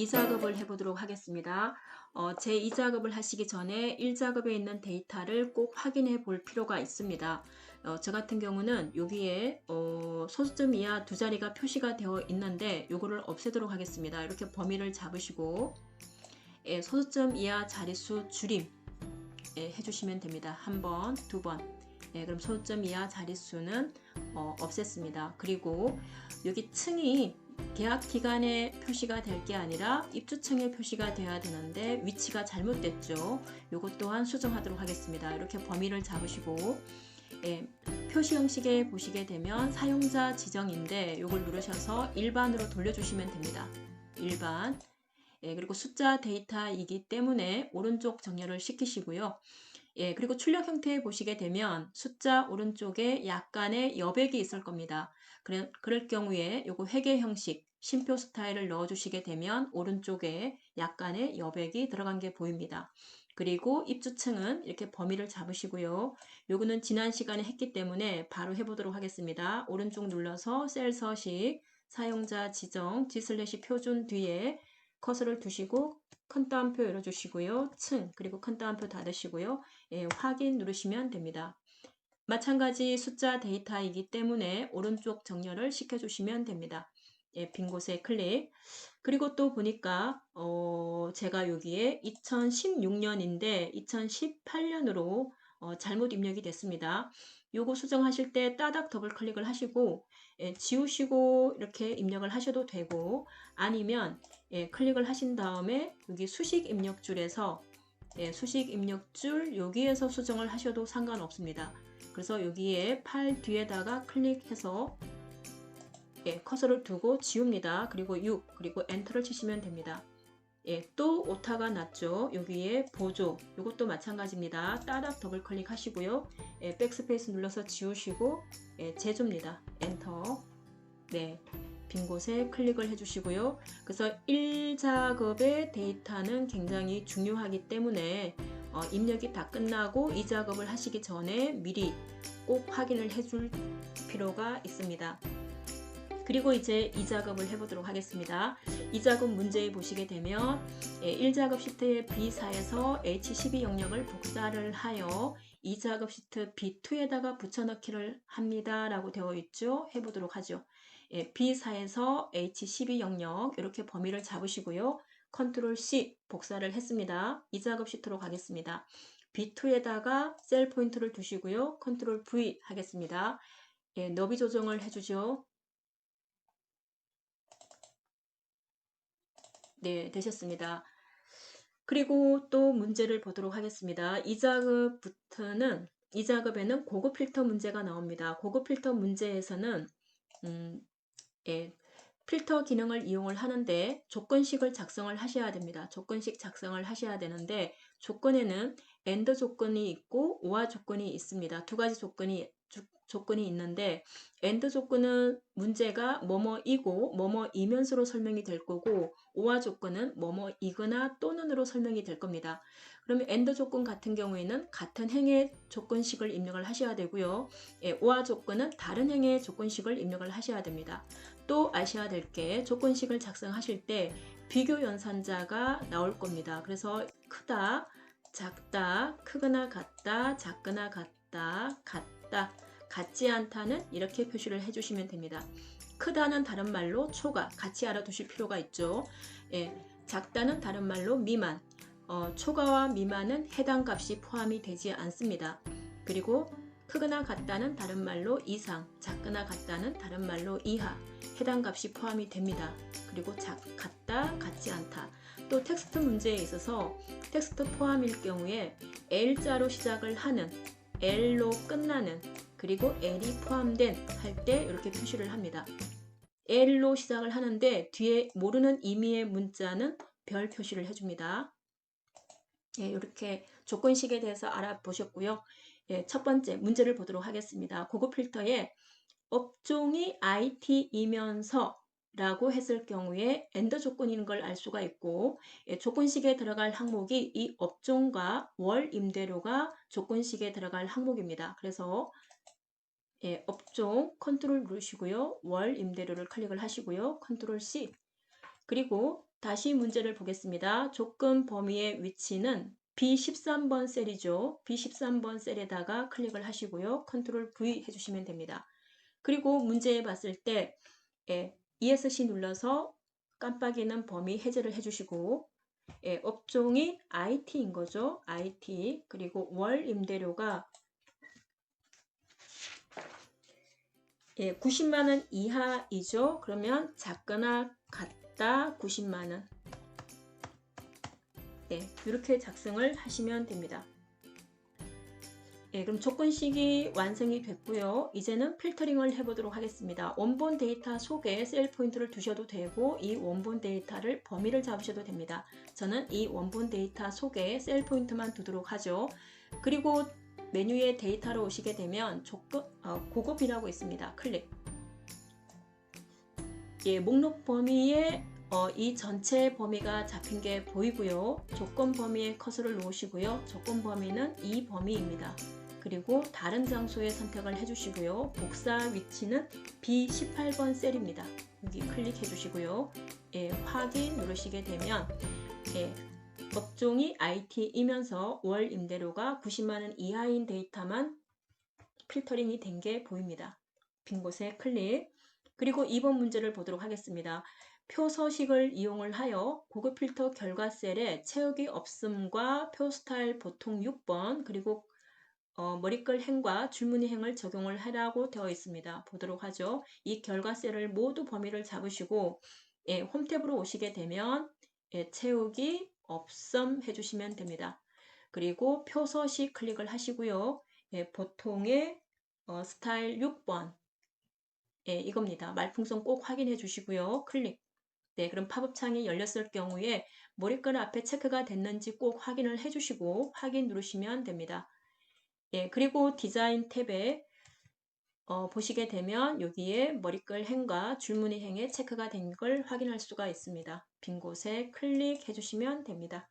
제2작업을 해보도록 하겠습니다. 제2작업을 하시기 전에 1작업에 있는 데이터를 꼭 확인해 볼 필요가 있습니다. 저 같은 경우는 여기에 소수점 이하 두 자리가 표시가 되어 있는데 요거를 없애도록 하겠습니다. 이렇게 범위를 잡으시고 소수점 이하 자릿수 줄임 해주시면 됩니다. 한 번, 두 번. 그럼 소수점 이하 자릿수는 없앴습니다. 그리고 여기 층이 계약 기간에 표시가 될 게 아니라 입주층에 표시가 돼야 되는데 위치가 잘못됐죠. 이것 또한 수정하도록 하겠습니다. 이렇게 범위를 잡으시고 표시 형식에 보시게 되면 사용자 지정인데 이걸 누르셔서 일반으로 돌려주시면 됩니다. 일반. 그리고 숫자 데이터이기 때문에 오른쪽 정렬을 시키시고요. 그리고 출력 형태에 보시게 되면 숫자 오른쪽에 약간의 여백이 있을 겁니다. 그럴 경우에 요거 회계 형식, 심표 스타일을 넣어주시게 되면 오른쪽에 약간의 여백이 들어간 게 보입니다. 그리고 입주층은 이렇게 범위를 잡으시고요. 요거는 지난 시간에 했기 때문에 바로 해보도록 하겠습니다. 오른쪽 눌러서 셀 서식, 사용자 지정, G/ 표준 뒤에 커서를 두시고 큰 따옴표 열어주시고요. 층 그리고 큰 따옴표 닫으시고요. 확인 누르시면 됩니다. 마찬가지 숫자 데이터이기 때문에 오른쪽 정렬을 시켜주시면 됩니다. 빈 곳에 클릭. 그리고 또 보니까 제가 여기에 2016년인데 2018년으로 잘못 입력이 됐습니다. 요거 수정하실 때 따닥 더블 클릭을 하시고 지우시고 이렇게 입력을 하셔도 되고 아니면 클릭을 하신 다음에 여기 수식 입력줄에서 수식 입력줄 여기에서 수정을 하셔도 상관없습니다. 그래서 여기에 팔 뒤에다가 클릭해서 커서를 두고 지웁니다. 그리고 6 그리고 엔터를 치시면 됩니다. 또 오타가 났죠. 여기에 보조 이것도 마찬가지입니다. 따닥 더블 클릭 하시고요. 백스페이스 눌러서 지우시고 제조입니다. 엔터. 빈 곳에 클릭을 해주시고요. 그래서 1작업의 데이터는 굉장히 중요하기 때문에 입력이 다 끝나고 2작업을 하시기 전에 미리 꼭 확인을 해줄 필요가 있습니다. 그리고 이제 2작업을 해보도록 하겠습니다. 2작업 문제에 보시게 되면 1작업 시트의 B4에서 H12 영역을 복사를 하여 2작업 시트 B2에다가 붙여넣기를 합니다. 라고 되어 있죠. 해보도록 하죠. B4에서 H12 영역 이렇게 범위를 잡으시고요. 컨트롤 C 복사를 했습니다. 2작업 시트로 가겠습니다. B2에다가 셀 포인트를 두시고요. 컨트롤 V 하겠습니다. 너비 조정을 해주죠. 네, 되셨습니다. 그리고 또 문제를 보도록 하겠습니다. 2작업에는 고급 필터 문제가 나옵니다. 고급 필터 문제에서는 필터 기능을 이용을 하는데 조건식을 작성을 하셔야 됩니다. 조건식 작성을 하셔야 되는데 조건에는 AND 조건이 있고 OR 조건이 있습니다. 두 가지 조건이 있는데 AND 조건은 문제가 뭐뭐이고 뭐뭐이면서로 설명이 될 거고 OR 조건은 뭐뭐이거나 또는으로 설명이 될 겁니다. 그러면 AND 조건 같은 경우에는 같은 행의 조건식을 입력을 하셔야 되고요. OR 조건은 다른 행의 조건식을 입력을 하셔야 됩니다. 또 아셔야 될 게 조건식을 작성하실 때 비교 연산자가 나올 겁니다. 그래서 크다, 작다, 크거나 같다, 작거나 같다, 같다, 같지 않다는 이렇게 표시를 해주시면 됩니다. 크다는 다른 말로 초과, 같이 알아두실 필요가 있죠. 작다는 다른 말로 미만, 초과와 미만은 해당 값이 포함이 되지 않습니다. 그리고 크거나 같다는 다른 말로 이상, 작거나 같다는 다른 말로 이하, 해당 값이 포함이 됩니다. 그리고 같다, 같지 않다. 또 텍스트 문제에 있어서 텍스트 포함일 경우에 L자로 시작을 하는, L로 끝나는, 그리고 L이 포함된 할 때 이렇게 표시를 합니다. L로 시작을 하는데 뒤에 모르는 의미의 문자는 별 표시를 해줍니다. 이렇게 조건식에 대해서 알아보셨고요. 첫 번째 문제를 보도록 하겠습니다. 고급 필터에 업종이 IT이면서 라고 했을 경우에 AND 조건인 걸 알 수가 있고 조건식에 들어갈 항목이 이 업종과 월 임대료가 조건식에 들어갈 항목입니다. 그래서 업종 컨트롤 누르시고요. 월 임대료를 클릭을 하시고요. 컨트롤 C 그리고 다시 문제를 보겠습니다. 조건 범위의 위치는 B13번 셀이죠. B13번 셀에다가 클릭을 하시고요. 컨트롤 V 해주시면 됩니다. 그리고 문제에 봤을 때 ESC 눌러서 깜빡이는 범위 해제를 해주시고 업종이 IT인 거죠. IT. 그리고 월 임대료가 90만원 이하이죠. 그러면 작거나 같다 90만원. 이렇게 작성을 하시면 됩니다. 그럼 조건식이 완성이 됐고요. 이제는 필터링을 해보도록 하겠습니다. 원본 데이터 속에 셀 포인트를 두셔도 되고 이 원본 데이터를 범위를 잡으셔도 됩니다. 저는 이 원본 데이터 속에 셀 포인트만 두도록 하죠. 그리고 메뉴에 데이터로 오시게 되면 고급이라고 있습니다. 클릭. 목록 범위에 이 전체 범위가 잡힌 게 보이고요. 조건 범위에 커서를 놓으시고요. 조건 범위는 이 범위입니다. 그리고 다른 장소에 선택을 해주시고요. 복사 위치는 B18번 셀입니다. 여기 클릭해 주시고요. 확인 누르시게 되면 업종이 IT이면서 월 임대료가 90만원 이하인 데이터만 필터링이 된 게 보입니다. 빈 곳에 클릭. 그리고 2번 문제를 보도록 하겠습니다. 표 서식을 이용을 하여 고급 필터 결과 셀에 채우기 없음과 표 스타일 보통 6번 그리고 머리글 행과 줄무늬 행을 적용을 하라고 되어 있습니다. 보도록 하죠. 이 결과 셀을 모두 범위를 잡으시고 홈 탭으로 오시게 되면 채우기 없음 해주시면 됩니다. 그리고 표 서식 클릭을 하시고요. 보통의 스타일 6번 이겁니다. 말풍선 꼭 확인해 주시고요. 클릭. 그럼 팝업 창이 열렸을 경우에 머리글 앞에 체크가 됐는지 꼭 확인을 해주시고 확인 누르시면 됩니다. 그리고 디자인 탭에 보시게 되면 여기에 머리글 행과 줄무늬 행에 체크가 된 걸 확인할 수가 있습니다. 빈 곳에 클릭해 주시면 됩니다.